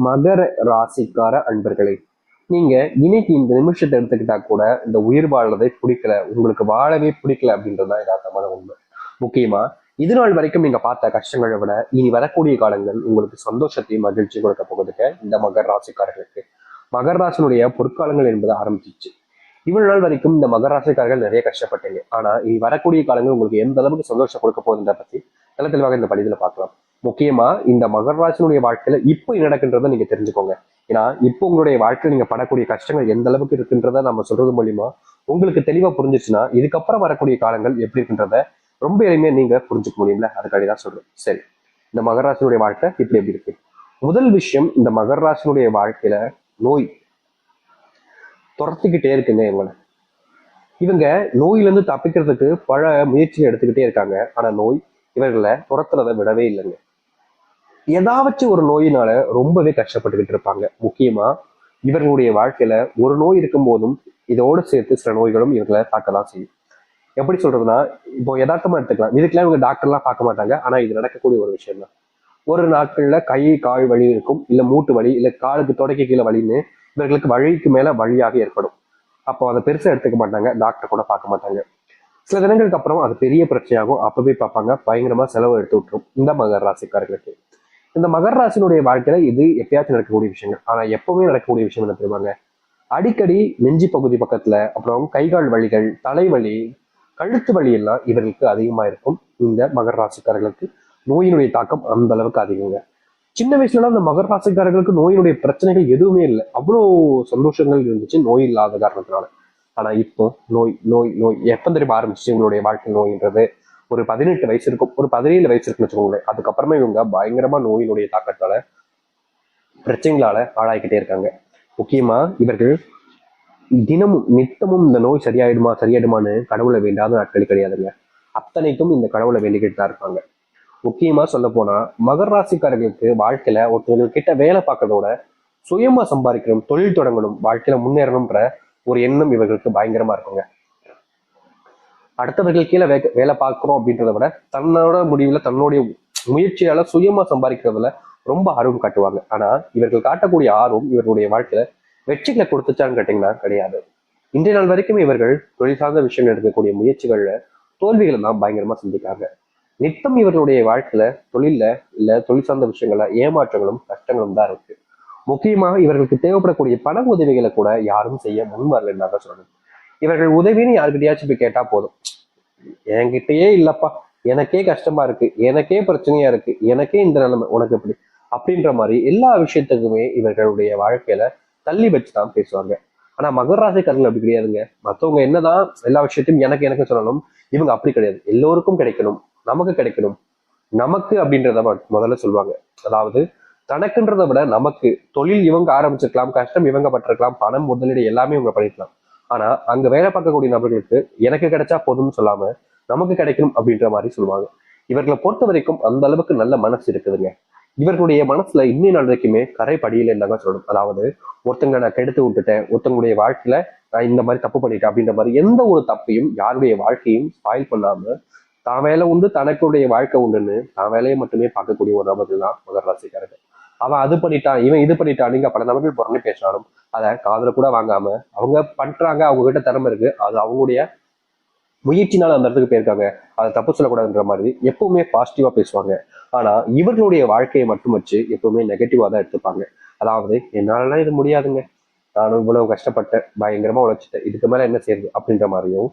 மகர ராசிக்கார அன்பர்களே, நீங்க இன்னைக்கு இந்த நிமிஷத்தை எடுத்துக்கிட்டா கூட இந்த உயிர் வாழ்றதை பிடிக்கல, உங்களுக்கு வாழவே பிடிக்கல அப்படின்றதுதான் யதார்த்தமான உண்மை. முக்கியமா இது நாள் வரைக்கும் நீங்க பார்த்த கஷ்டங்களை விட இனி வரக்கூடிய காலங்கள் உங்களுக்கு சந்தோஷத்தையும் மகிழ்ச்சி கொடுக்க போகுதுங்க. இந்த மகர ராசிக்காரர்களுக்கு மகர ராசினுடைய பொற்காலங்கள் என்பது ஆரம்பிச்சிச்சு. இவ்வளவு நாள் வரைக்கும் இந்த மகர ராசிக்காரர்கள் நிறைய கஷ்டப்பட்டீங்க. ஆனா இனி வரக்கூடிய காலங்கள் உங்களுக்கு எந்த அளவுக்கு சந்தோஷம் கொடுக்க போகுதுன்றத பத்தி தெளிவாக இந்த பதிவுல பார்க்கலாம். முக்கியமா இந்த மகர ராசினுடைய வாழ்க்கையில இப்போ நடக்கின்றத நீங்க தெரிஞ்சுக்கோங்க. ஏன்னா இப்போ உங்களுடைய வாழ்க்கையில் நீங்க படக்கூடிய கஷ்டங்கள் எந்த அளவுக்கு இருக்குன்றத நம்ம சொல்றது மூலியமா உங்களுக்கு தெளிவா புரிஞ்சிச்சுன்னா இதுக்கப்புறம் வரக்கூடிய காலங்கள் எப்படி இருக்குன்றத ரொம்ப எளிமையா நீங்க புரிஞ்சுக்க முடியும்ல. அதுக்காக தான் சொல்றேன். சரி, இந்த மகர ராசினுடைய வாழ்க்கை இப்படி எப்படி இருக்கு? முதல் விஷயம், இந்த மகர ராசினுடைய வாழ்க்கையில நோய் துரத்திக்கிட்டே இருக்குங்க இவங்களை. இவங்க நோயிலிருந்து தப்பிக்கிறதுக்கு பல முயற்சிகள் எடுத்துக்கிட்டே இருக்காங்க. ஆனா நோய் இவர்களை துரத்துறதை விடவே இல்லைங்க. ஏதாச்சும் ஒரு நோயினால ரொம்பவே கஷ்டப்பட்டுக்கிட்டு இருப்பாங்க. முக்கியமா இவர்களுடைய வாழ்க்கையில ஒரு நோய் இருக்கும் போதும் இதோடு சேர்த்து சில நோய்களும் இவர்களை தாக்கதான் செய்யும். எப்படி சொல்றதுன்னா, இப்போ யதார்த்தமா எடுத்துக்கலாம். இதுக்கெல்லாம் இவங்க டாக்டர்லாம் பார்க்க மாட்டாங்க. ஆனா இது நடக்கக்கூடிய ஒரு விஷயம் தான். ஒரு நாட்கள்ல கை கால் வலி இருக்கும், இல்ல மூட்டு வலி, இல்ல காலுக்கு தொடக்க கீழே வலின்னு இவர்களுக்கு வழிக்கு மேல வழியாக ஏற்படும். அப்போ அதை பெருசா எடுத்துக்க மாட்டாங்க, டாக்டர் கூட பார்க்க மாட்டாங்க. சில தினங்களுக்கு அப்புறம் அது பெரிய பிரச்சனையாகும். அப்பவே பார்ப்பாங்க, பயங்கரமா செலவு எடுத்து விட்டுரும் இந்த மகர ராசிக்காரர்களுக்கு. இந்த மகர ராசினுடைய வாழ்க்கையில இது எப்பயாச்சும் நடக்கக்கூடிய விஷயங்கள். ஆனா எப்பவுமே நடக்கக்கூடிய விஷயம் என்ன தெரியுமாங்க? அடிக்கடி நெஞ்சி பகுதி பக்கத்துல, அப்புறம் கைகால் வலிகள், தலைவலி, கழுத்து வலி எல்லாம் இவர்களுக்கு அதிகமா இருக்கும். இந்த மகர ராசிக்காரர்களுக்கு நோயினுடைய தாக்கம் அந்த அளவுக்கு அதிகங்க. சின்ன வயசுல அந்த மகர ராசிக்காரர்களுக்கு நோயினுடைய பிரச்சனைகள் எதுவுமே இல்லை, அவ்வளோ சந்தோஷங்கள் இருந்துச்சு நோய் இல்லாத காரணத்தினால. ஆனா இப்போ நோய் நோய் நோய் எப்ப தெரியுமா ஆரம்பிச்சு உங்களுடைய வாழ்க்கை நோயின்றது? ஒரு 18 வயசு இருக்கும், ஒரு 17 வயசு இருக்குன்னு வச்சுக்கோங்களேன். அதுக்கப்புறமா இவங்க பயங்கரமா நோயினுடைய தாக்கத்தால பிரச்சனைகளால ஆளாய்கிட்டே இருக்காங்க. முக்கியமா இவர்கள் தினமும் நித்தமும் இந்த நோய் சரியாயிடுமான்னு கடவுளை வேண்டாத நாட்கள் கிடையாதுங்க. அத்தனைக்கும் இந்த கடவுளை வேண்டிக்கிட்டு தான் இருப்பாங்க. முக்கியமா சொல்ல போனா மகர ராசிக்காரர்களுக்கு வாழ்க்கையில ஒருத்தவங்க கிட்ட வேலை பார்க்கறதோட சுயமா சம்பாதிக்கணும், தொழில் தொடங்கணும், வாழ்க்கையில முன்னேறணும்ன்ற ஒரு எண்ணம் இவர்களுக்கு பயங்கரமா இருக்குங்க. அடுத்தவர்கள் கீழே வேலை பார்க்கிறோம் அப்படின்றத விட தன்னோட முடிவுல தன்னுடைய முயற்சியால சுயமா சம்பாதிக்கிறதுல ரொம்ப ஆர்வம் காட்டுவாங்க. ஆனா இவர்கள் காட்டக்கூடிய ஆர்வம் இவர்களுடைய வாழ்க்கையில வெற்றிகளை கொடுத்துச்சான்னு கேட்டீங்கன்னா கிடையாது. இன்றைய நாள் வரைக்கும் இவர்கள் தொழில் சார்ந்த விஷயங்கள் எடுக்கக்கூடிய முயற்சிகள்ல தோல்விகளை தான் பயங்கரமா சந்திக்காங்க. நித்தம் இவர்களுடைய வாழ்க்கையில தொழில்ல இல்ல தொழில் சார்ந்த விஷயங்கள்ல ஏமாற்றங்களும் கஷ்டங்களும் தான் இருக்கு. முக்கியமாக இவர்களுக்கு தேவைப்படக்கூடிய பண உதவிகளை கூட யாரும் செய்ய முன் வரலன்னாக சொல்லணும். இவர்கள் உதவின்னு யாருக்கிட்டையாச்சும் போய் கேட்டா போதும், என்கிட்டயே இல்லப்பா, எனக்கே கஷ்டமா இருக்கு, எனக்கே பிரச்சனையா இருக்கு, எனக்கே இந்த நிலைமை, உனக்கு எப்படி அப்படின்ற மாதிரி எல்லா விஷயத்துக்குமே இவர்களுடைய வாழ்க்கையில தள்ளி வச்சுதான் பேசுவாங்க. ஆனா மகர ராசிக்காரர்கள் அப்படி கிடையாதுங்க. மற்றவங்க என்னதான் எல்லா விஷயத்தையும் எனக்கு எனக்கு சொல்லணும், இவங்க அப்படி கிடையாது. எல்லோருக்கும் கிடைக்கணும், நமக்கு கிடைக்கணும், நமக்கு அப்படின்றத முதல்ல சொல்லுவாங்க. அதாவது தனக்குன்றதை விட நமக்கு. தொழில் இவங்க ஆரம்பிச்சிருக்கலாம், கஷ்டம் இவங்க பட்டிருக்கலாம், பணம் முதலீடு எல்லாமே இவங்க பண்ணிருக்கலாம். ஆனா அங்க வேலை பார்க்கக்கூடிய நபர்களுக்கு எனக்கு கிடைச்சா போதும்னு சொல்லாம நமக்கு கிடைக்கணும் அப்படின்ற மாதிரி சொல்லுவாங்க. இவர்களை பொறுத்த வரைக்கும் அந்த அளவுக்கு நல்ல மனசு இருக்குதுங்க. இவர்களுடைய மனசுல இன்னும் நாள் வரைக்குமே கரை படியில இருந்தாங்க சொல்லணும். அதாவது ஒருத்தங்களை நான் கெடுத்து விட்டுட்டேன், ஒருத்தங்களுடைய வாழ்க்கையில நான் இந்த மாதிரி தப்பு பண்ணிட்டேன் அப்படின்ற மாதிரி எந்த ஒரு தப்பையும் யாருடைய வாழ்க்கையும் ஸ்பாயில் பண்ணாம தான் வேலை உண்டு தனக்குடைய வாழ்க்கை உண்டுன்னு தான் வேலையை மட்டுமே பார்க்கக்கூடிய ஒரு நபர்கள் தான் மகர ராசிக்காரர்கள். அவன் அது பண்ணிட்டான், இவன் இது பண்ணிட்டான், நீங்க பல நபர்கள் புறணி பேசினாலும் அதை காதுல கூட வாங்காம அவங்க பண்றாங்க, அவங்க கிட்ட திறமை இருக்கு, அது அவங்களுடைய முயற்சினால அந்த இடத்துக்கு போயிருக்காங்க, அதை தப்பு சொல்லக்கூடாதுன்ற மாதிரி எப்பவுமே பாசிட்டிவா பேசுவாங்க. ஆனா இவர்களுடைய வாழ்க்கையை மட்டும் வச்சு எப்பவுமே நெகட்டிவா தான் எடுத்துப்பாங்க. அதாவது என்னாலலாம் இது முடியாதுங்க, நானும் இவ்வளவு கஷ்டப்பட்டேன், பயங்கரமா உழைச்சிட்டேன், இதுக்கு மேல என்ன செய்யுது அப்படின்ற மாதிரியும்,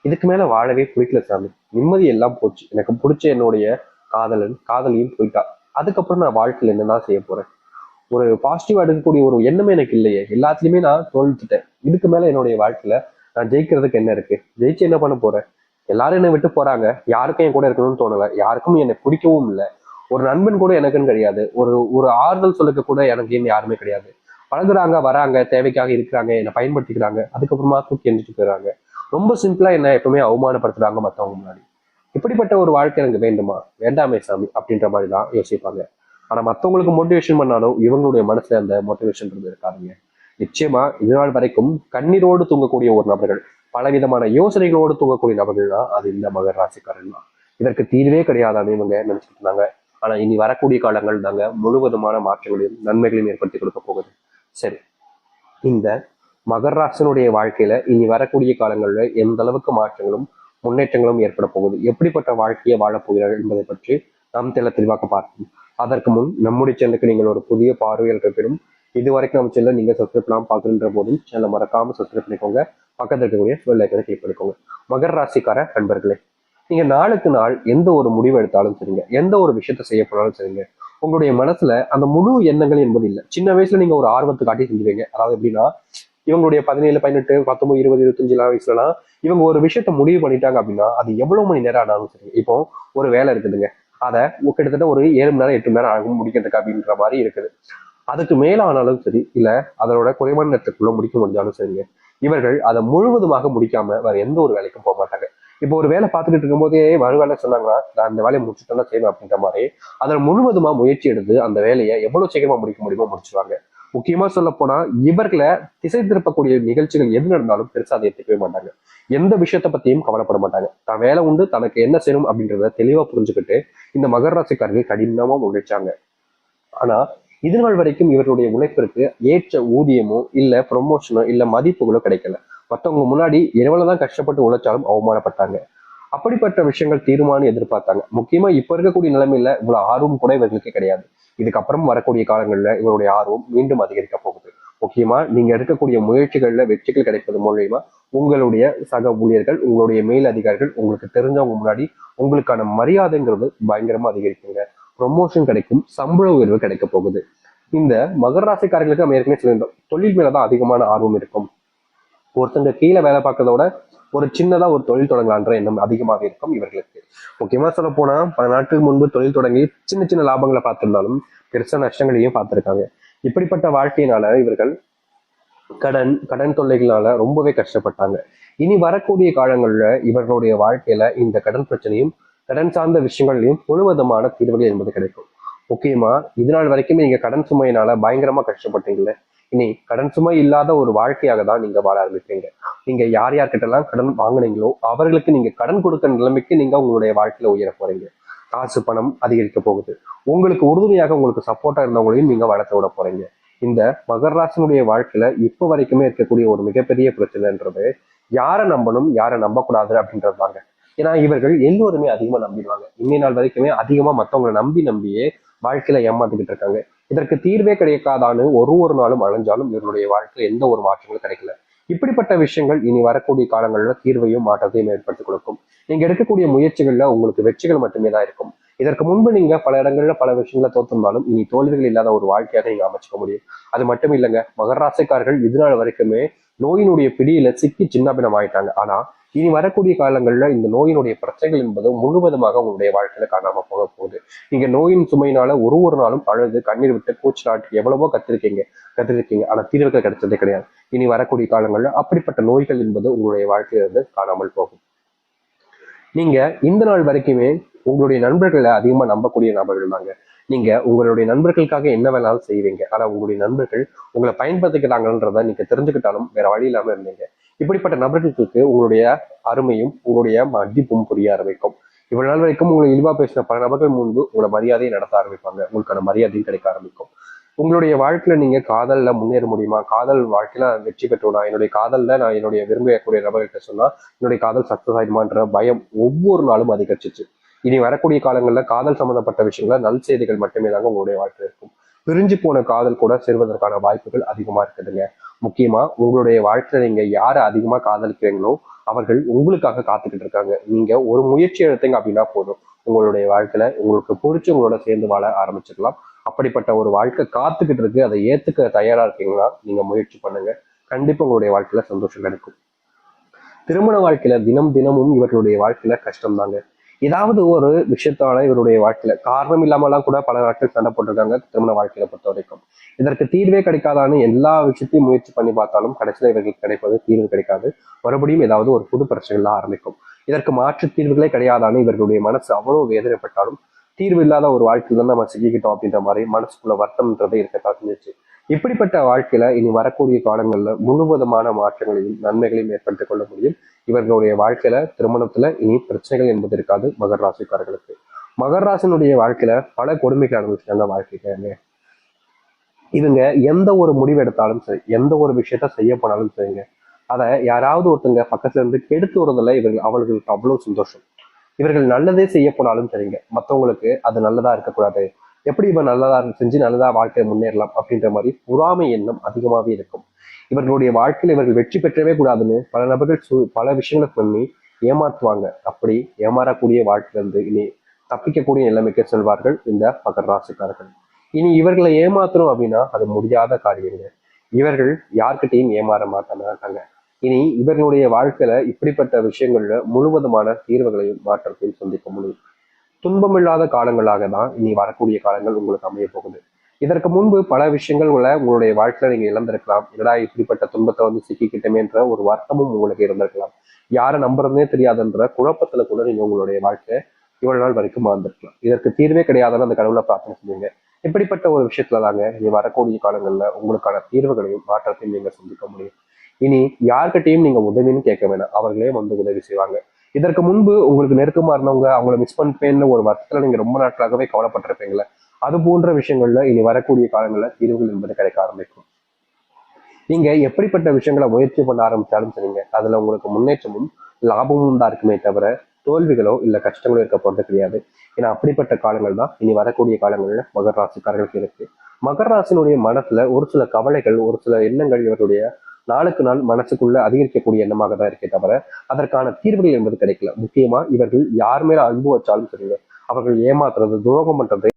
இதுக்கு மேல வாழவே பிடிக்கல சாமி, நிம்மதி எல்லாம் போச்சு, எனக்கு பிடிச்ச என்னுடைய காதலியும் போயிட்டா, அதுக்கப்புறம் நான் வாழ்க்கையில என்னதான் செய்ய போறேன், ஒரு பாசிட்டிவா எடுக்கக்கூடிய ஒரு எண்ணமே எனக்கு இல்லையே, எல்லாத்துலயுமே நான் தோல்விச்சிட்டேன், இதுக்கு மேல என்னுடைய வாழ்க்கையில நான் ஜெயிக்கிறதுக்கு என்ன இருக்கு, ஜெயிச்சு என்ன பண்ண போறேன், எல்லாரும் என்னை விட்டு போறாங்க, யாருக்கும் என் கூட இருக்கணும்னு தோணல, யாருக்கும் என்னை பிடிக்கவும் இல்லை, ஒரு நண்பன் கூட எனக்குன்னு கிடையாது, ஒரு ஒரு ஆறுதல் சொல்லுக்க கூட எனக்கு யாருமே கிடையாது, பழகுறாங்க வராங்க தேவைக்காக இருக்கிறாங்க, என்னை பயன்படுத்திக்கிறாங்க, அதுக்கப்புறமா தூக்கி எந்திரிச்சு போயிடுறாங்க, ரொம்ப சிம்பிளா என்ன எப்பவுமே அவமானப்படுத்துறாங்க மற்றவங்க முன்னாடி. இப்படிப்பட்ட ஒரு வாழ்க்கை எனக்கு வேண்டுமா, வேண்டாமே சாமி அப்படின்ற மாதிரி தான் யோசிப்பாங்க. ஆனா மற்றவங்களுக்கு மோட்டிவேஷன் பண்ணாலும் இவங்களுடைய மனசுல அந்த மோட்டிவேஷன் இருக்காதுங்க. நிச்சயமா இது நாள் வரைக்கும் கண்ணீரோடு தூங்கக்கூடிய ஒரு நபர்கள், பலவிதமான யோசனைகளோடு தூங்கக்கூடிய நபர்கள் தான் அது இந்த மகர ராசிக்காரன் தான். இதற்கு தீர்வே கிடையாதான்னு இவங்க நினைச்சிட்டு இருந்தாங்க. ஆனா இனி வரக்கூடிய காலங்கள் தாங்க முழுவதுமான மாற்றங்களையும் நன்மைகளையும் ஏற்படுத்தி கொடுக்க போகுது. சரி, இந்த மகர ராசினுடைய வாழ்க்கையில இனி வரக்கூடிய காலங்கள்ல எந்த அளவுக்கு மாற்றங்களும் முன்னேற்றங்களும் ஏற்பட போகுது, எப்படிப்பட்ட வாழ்க்கையை வாழப் போகிறார்கள் என்பதை பற்றி நாம் தெளிவாக பார்ப்போம். அதற்கு முன் நம்முடைய சேனலுக்கு நீங்கள் ஒரு புதிய பார்வையில் இருப்பினும் இதுவரைக்கும் நம்ம சேனல் நீங்க சப்ஸ்கிரைப் பண்ணாம பார்க்குற போதும் சேனலை மறக்காம சப்ஸ்கிரைப் பண்ணிக்கோங்க. பக்கத்தில் இருக்கக்கூடிய பெல் ஐக்கனை கிளிக் பண்ணிக்கோங்க. மகர ராசிக்கார நண்பர்களே, நீங்க நாளுக்கு நாள் எந்த ஒரு முடிவு எடுத்தாலும் சரிங்க, எந்த ஒரு விஷயத்த செய்ய போனாலும் சரிங்க, உங்களுடைய மனசுல அந்த முழு எண்ணங்கள் என்பது இல்லை. சின்ன வயசுல நீங்க ஒரு ஆர்வத்தை காட்டி செஞ்சுவீங்க. அதாவது எப்படின்னா, இவங்களுடைய 17, 18, 19, 20, 25 வயசுலாம் இவங்க ஒரு விஷயத்த முடிவு பண்ணிட்டாங்க அப்படின்னா அது எவ்வளவு மணி நேரம் ஆனாலும் சரி. இப்போ ஒரு வேலை இருக்குதுங்க, அதை கிட்டத்தட்ட ஒரு 7 மணி நேரம் 8 மணி நேரம் ஆகும் முடிக்கிறதுக்கு அப்படின்ற மாதிரி இருக்குது. அதுக்கு மேல ஆனாலும் சரி, இல்ல அதோட குறைவான நேரத்துக்குள்ள முடிக்க முடிஞ்சாலும் சரிங்க, இவர்கள் அதை முழுவதுமாக முடிக்காம வேற எந்த ஒரு வேலைக்கும் போக மாட்டாங்க. இப்போ ஒரு வேலை பார்த்துக்கிட்டு இருக்கும் போதே வேலை சொன்னாங்கன்னா நான் அந்த வேலையை முடிச்சுட்டா செய்யணும் அப்படின்ற மாதிரி அதில் முழுவதுமா முயற்சி எடுத்து அந்த வேலையை எவ்வளவு சீக்கிரமா முடிக்க முடியுமோ முடிச்சுவாங்க. முக்கியமா சொல்ல போனா இவர்களை திசை திருப்பக்கூடிய நிகழ்ச்சிகள் எது நடந்தாலும் பெருசா அதை எடுத்துக்கவே மாட்டாங்க. எந்த விஷயத்த பத்தியும் கவலைப்பட மாட்டாங்க. தான் வேலை உண்டு, தனக்கு என்ன செய்யணும் அப்படின்றத தெளிவா புரிஞ்சுக்கிட்டு இந்த மகர ராசிக்காரர்கள் கடினமா உழைச்சாங்க. ஆனா இது நாள் வரைக்கும் இவர்களுடைய உழைப்பிற்கு ஏற்ற ஊதியமோ இல்ல ப்ரொமோஷனோ இல்ல மதிப்புகளோ கிடைக்கல. மற்றவங்க முன்னாடி எவ்வளவுதான் கஷ்டப்பட்டு உழைச்சாலும் அவமானப்பட்டாங்க. அப்படிப்பட்ட விஷயங்கள் தீர்மானம் எதிர்பார்த்தாங்க. முக்கியமா இப்ப இருக்கக்கூடிய நிலைமையில இவ்வளவு ஆர்வம் கூட இவர்களுக்கு கிடையாது. இதுக்கப்புறம் வரக்கூடிய காலங்கள்ல இவருடைய ஆர்வம் மீண்டும் அதிகரிக்க போகுது. முக்கியமா நீங்க எடுக்கக்கூடிய முயற்சிகள்ல வெற்றிகள் கிடைப்பது மூலியமா உங்களுடைய சக ஊழியர்கள், உங்களுடைய மேல் அதிகாரிகள், உங்களுக்கு தெரிஞ்சவங்க முன்னாடி உங்களுக்கான மரியாதைங்கிறது பயங்கரமா அதிகரிக்குங்க. ப்ரொமோஷன் கிடைக்கும், சம்பள உயர்வு கிடைக்க போகுது. இந்த மகர ராசிக்காரர்களுக்கு நம்ம ஏற்கனவே சொல்லியிருந்தோம், தொழில் மேலதான் அதிகமான ஆர்வம் இருக்கும். ஒருத்தங்க கீழே வேலை பார்க்கறத விட ஒரு சின்னதா ஒரு தொழில் தொடங்கலான்ற எண்ணம் அதிகமாக இருக்கும் இவர்களுக்கு. முக்கியமா சொல்ல போனா 10 நாட்களுக்கு முன்பு தொழில் தொடங்கி சின்ன சின்ன லாபங்களை பார்த்திருந்தாலும் பெருசா நஷ்டங்களையும் பார்த்திருக்காங்க. இப்படிப்பட்ட வாழ்க்கையினால இவர்கள் கடன் தொல்லைகளால ரொம்பவே கஷ்டப்பட்டாங்க. இனி வரக்கூடிய காலங்கள்ல இவர்களுடைய வாழ்க்கையில இந்த கடன் பிரச்சனையும் கடன் சார்ந்த விஷயங்களையும் முழுவதுமான தீர்வுகள் என்பது கிடைக்கும். முக்கியமா இது நாள் வரைக்குமே நீங்க கடன் சுமையினால பயங்கரமா கஷ்டப்பட்டீங்களே, இனி கடன் சுமை இல்லாத ஒரு வாழ்க்கையாக தான் நீங்க வாழ ஆரம்பிப்பீங்க. நீங்க யார் யார்கிட்டலாம் கடன் வாங்கினீங்களோ அவர்களுக்கு நீங்க கடன் கொடுக்க நிலைமைக்கு நீங்க உங்களுடைய வாழ்க்கையில உயர போறீங்க. காசு பணம் அதிகரிக்க போகுது. உங்களுக்கு உறுதுணையாக உங்களுக்கு சப்போர்ட்டா இருந்தவங்களையும் நீங்க வளர்த்து விட போறீங்க. இந்த மகர ராசினுடைய வாழ்க்கையில இப்ப வரைக்குமே இருக்கக்கூடிய ஒரு மிகப்பெரிய பிரச்சனைன்றது யாரை நம்பணும் யாரை நம்பக்கூடாது அப்படின்றது தாங்க. ஏன்னா இவர்கள் எல்லோருமே அதிகமா நம்பிடுவாங்க. இன்னை நாள் வரைக்குமே அதிகமா மற்றவங்களை நம்பியே வாழ்க்கையில ஏமாத்திக்கிட்டு இருக்காங்க. இதற்கு தீர்வே கிடைக்காதான்னு ஒரு நாளும் அலைஞ்சாலும் இவருடைய வாழ்க்கையில எந்த ஒரு மாற்றங்களும் கிடைக்கல. இப்படிப்பட்ட விஷயங்கள் இனி வரக்கூடிய காலங்களில் தீர்வையும் மாற்றத்தையும் ஏற்படுத்தி கொடுக்கும். நீங்க எடுக்கக்கூடிய முயற்சிகள்ல உங்களுக்கு வெற்றிகள் மட்டுமே தான் இருக்கும். இதற்கு முன்பு நீங்க பல இடங்கள்ல பல விஷயங்களை தோற்றிருந்தாலும் இனி தோல்விகள் இல்லாத ஒரு வாழ்க்கையாக நீங்க அமைச்சுக்க முடியும். அது மட்டும் இல்லைங்க, மகர ராசிக்காரர்கள் இதுநாள் வரைக்குமே நோயினுடைய பிடியில சிக்கி சின்னபின்னம் ஆயிட்டாங்க. ஆனா இனி வரக்கூடிய காலங்கள்ல இந்த நோயினுடைய பிரச்சனைகள் என்பது முழுவதுமாக உங்களுடைய வாழ்க்கையில காணாம போக போகுது. நீங்க நோயின் சுமையினால ஒரு நாளும் அழுது கண்ணீர் விட்டு கூச்சு நாட்டு எவ்வளவோ கத்திருக்கீங்க ஆனா தீர்வுகள் கிடைச்சதே கிடையாது. இனி வரக்கூடிய காலங்கள்ல அப்படிப்பட்ட நோய்கள் என்பது உங்களுடைய வாழ்க்கையிலிருந்து காணாமல் போகும். நீங்க இந்த நாள் வரைக்குமே உங்களுடைய நண்பர்களை அதிகமா நம்பக்கூடிய நபர்கள் தாங்க. நீங்க உங்களுடைய நண்பர்களுக்காக என்ன வேணாலும் செய்வீங்க. ஆனா உங்களுடைய நண்பர்கள் உங்களை பயன்படுத்திக்கிறாங்கன்றத நீங்க தெரிஞ்சுக்கிட்டாலும் வேற வழி இல்லாம இருந்தீங்க. இப்படிப்பட்ட நபர்களுக்கு உங்களுடைய அருமையும் உங்களுடைய மதிப்பும் புரிய ஆரம்பிக்கும். இவ்வளவு நாள் வரைக்கும் உங்களை இழிவா பேசின பல நபர்கள் முன்பு உங்களை மரியாதையை நடத்த ஆரம்பிப்பாங்க. உங்களுக்கான மரியாதையும் கிடைக்க ஆரம்பிக்கும். உங்களுடைய வாழ்க்கையில நீங்க காதல்ல முன்னேற முடியுமா, காதல் வாழ்க்கையில வெற்றி பெற்றுனா, என்னுடைய காதல்ல நான் என்னுடைய விரும்பக்கூடிய நபர்கிட்ட சொன்னா என்னுடைய காதல் சக்சஸ் ஆயிடுமான்ற பயம் ஒவ்வொரு நாளும் அதிகரிச்சிச்சு. இனி வரக்கூடிய காலங்கள்ல காதல் சம்பந்தப்பட்ட விஷயங்கள நல் செய்திகள் மட்டுமே தாங்க உங்களுடைய வாழ்க்கையில் இருக்கும். பிரிஞ்சு போன காதல் கூட சேர்வதற்கான வாய்ப்புகள் அதிகமா இருக்குதுங்க. முக்கியமா உங்களுடைய வாழ்க்கையில நீங்க யாரை அதிகமா காதலிக்கிறீங்களோ அவர்கள் உங்களுக்காக காத்துக்கிட்டு இருக்காங்க. நீங்க ஒரு முயற்சி எடுத்தீங்க அப்படின்னா போதும், உங்களுடைய வாழ்க்கையில உங்களுக்கு பிடிச்சி உங்களோட சேர்ந்து வாழ ஆரம்பிச்சுக்கலாம். அப்படிப்பட்ட ஒரு வாழ்க்கை காத்துக்கிட்டு இருக்கு. அதை ஏத்துக்க தயாரா இருக்கீங்களா, நீங்க முயற்சி பண்ணுங்க. கண்டிப்பா உங்களுடைய வாழ்க்கையில சந்தோஷம் கிடைக்கும். திருமண வாழ்க்கையில தினமும் இவர்களுடைய வாழ்க்கையில கஷ்டம் தாங்க. ஏதாவது ஒரு விஷயத்தால இவருடைய வாழ்க்கையில காரணம் இல்லாமலாம் கூட பல நாட்கள் சண்டை போட்டிருக்காங்க. திருமண வாழ்க்கையில பொறுத்த வரைக்கும் இதற்கு தீர்வே கிடைக்காதான்னு எல்லா விஷயத்தையும் முயற்சி பண்ணி பார்த்தாலும் கடைசியில இவர்களுக்கு கிடைப்பது தீர்வு கிடைக்காது. மறுபடியும் ஏதாவது ஒரு புது பிரச்சனைகள் ஆரம்பிக்கும். இதற்கு மாற்று தீர்வுகளே கிடையாதான்னு இவர்களுடைய மனசு அவ்வளவு வேதனைப்பட்டாலும் தீர்வு இல்லாத ஒரு வாழ்க்கையில நம்ம சிக்கிக்கிட்டோம் அப்படின்ற மாதிரி மனசுக்குள்ள வருத்தம்ன்றதை இருக்கத்தான் செஞ்சிச்சு. இப்படிப்பட்ட வாழ்க்கையில இனி வரக்கூடிய காலங்கள்ல முழுவதுமான மாற்றங்களையும் நன்மைகளையும் ஏற்படுத்திக் கொள்ள முடியும். இவர்களுடைய வாழ்க்கையில திருமணத்துல இனி பிரச்சனைகள் என்பது இருக்காது மகர ராசிக்காரர்களுக்கு. மகர ராசினுடைய வாழ்க்கையில பல கொடுமைகள் அனுபவிச்சாங்க வாழ்க்கைக்கு. இவங்க எந்த ஒரு முடிவு எடுத்தாலும் சரி, எந்த ஒரு விஷயத்த செய்ய போனாலும் சரிங்க, அதை யாராவது ஒருத்தங்க பக்கத்துல இருந்து கெடுத்து வருவதில்லை அவர்களுக்கு அவ்வளவு சந்தோஷம். இவர்கள் நல்லதே செய்ய போனாலும் சரிங்க, மற்றவங்களுக்கு அது நல்லதா இருக்கக்கூடாது, எப்படி இவன் நல்லதா செஞ்சு நல்லதா வாழ்க்கையை முன்னேறலாம் அப்படின்ற மாதிரி பொறாமை எண்ணம் அதிகமாகவே இருக்கும். இவர்களுடைய வாழ்க்கையில் இவர்கள் வெற்றி பெற்றவே கூடாதுன்னு பல நபர்கள் பல விஷயங்களை பண்ணி ஏமாற்றுவாங்க. அப்படி ஏமாறக்கூடிய வாழ்க்கையிலிருந்து இனி தப்பிக்கக்கூடிய நிலைமைக்கு செல்வார்கள் இந்த மகர ராசிக்காரர்கள். இனி இவர்களை ஏமாத்தணும் அப்படின்னா அது முடியாத காரியங்க. இவர்கள் யார்கிட்டையும் ஏமாற மாட்டாங்க. இனி இவர்களுடைய வாழ்க்கையில இப்படிப்பட்ட விஷயங்கள்ல முழுவதுமான தீர்வுகளையும் மாற்றத்தையும் சந்திக்க முடியும். துன்பமில்லாத காலங்களாக தான் இனி வரக்கூடிய காலங்கள் உங்களுக்கு அமைய போகுது. இதற்கு முன்பு பல விஷயங்கள் உங்களுடைய வாழ்க்கையில நீங்க இழந்திருக்கலாம். என்னடா இப்படிப்பட்ட துன்பத்தை சிக்கிக்கிட்டமேன்ற ஒரு வருத்தமும் உங்களுக்கு இருந்திருக்கலாம். யாரை நம்புறதுனே தெரியாதுன்ற குழப்பத்துல கூட நீங்க உங்களுடைய வாழ்க்கை இவ்வளவு நாள் வரைக்கும் வாழ்ந்திருக்கலாம். இதற்கு தீர்வே கிடையாதுன்னு அந்த கடவுளை பிரார்த்தனை செஞ்சீங்க. இப்படிப்பட்ட ஒரு விஷயத்துல தாங்க இனி வரக்கூடிய காலங்கள்ல உங்களுக்கான தீர்வுகளையும் மாற்றத்தையும் நீங்க சந்திக்க முடியும். இனி யார்கிட்டையும் நீங்க உதவின்னு கேட்க வேணாம், அவர்களே உதவி செய்வாங்க. இதற்கு முன்பு உங்களுக்கு நெருக்கமா இருந்தவங்க அவங்கள மிஸ் பண்ணிப்பேன்னு ஒரு வருத்தத்துல நீங்க ரொம்ப நாட்களாகவே கவலைப்பட்டிருப்பீங்களே, அது போன்ற விஷயங்கள்ல இனி வரக்கூடிய காலங்கள்ல தீர்வுகள் என்பது கிடைக்க ஆரம்பிக்கும். நீங்க எப்படிப்பட்ட விஷயங்களை முயற்சி பண்ண ஆரம்பிச்சாலும் சரிங்க, அதுல உங்களுக்கு முன்னேற்றமும் லாபமும் தான் இருக்குமே தவிர தோல்விகளோ இல்ல கஷ்டங்களோ இருக்க போறது கிடையாது. ஏன்னா அப்படிப்பட்ட காலங்கள் தான் இனி வரக்கூடிய காலங்கள்ல மகர ராசிக்காரர்களுக்கு இருக்கு. மகர ராசினுடைய மனசுல ஒரு சில கவலைகள், ஒரு சில எண்ணங்கள் இவருடைய நாளுக்கு நாள் மனசுக்குள்ள அதிகரிக்கக்கூடிய எண்ணமாக தான் இருக்கே தவிர அதற்கான தீர்வுகள் என்பது கிடைக்கல. முக்கியமா இவர்கள் யார் மேல அன்பு வச்சாலும் சரிங்க, அவர்கள் ஏமாத்துறது, துரோகம் பண்றது,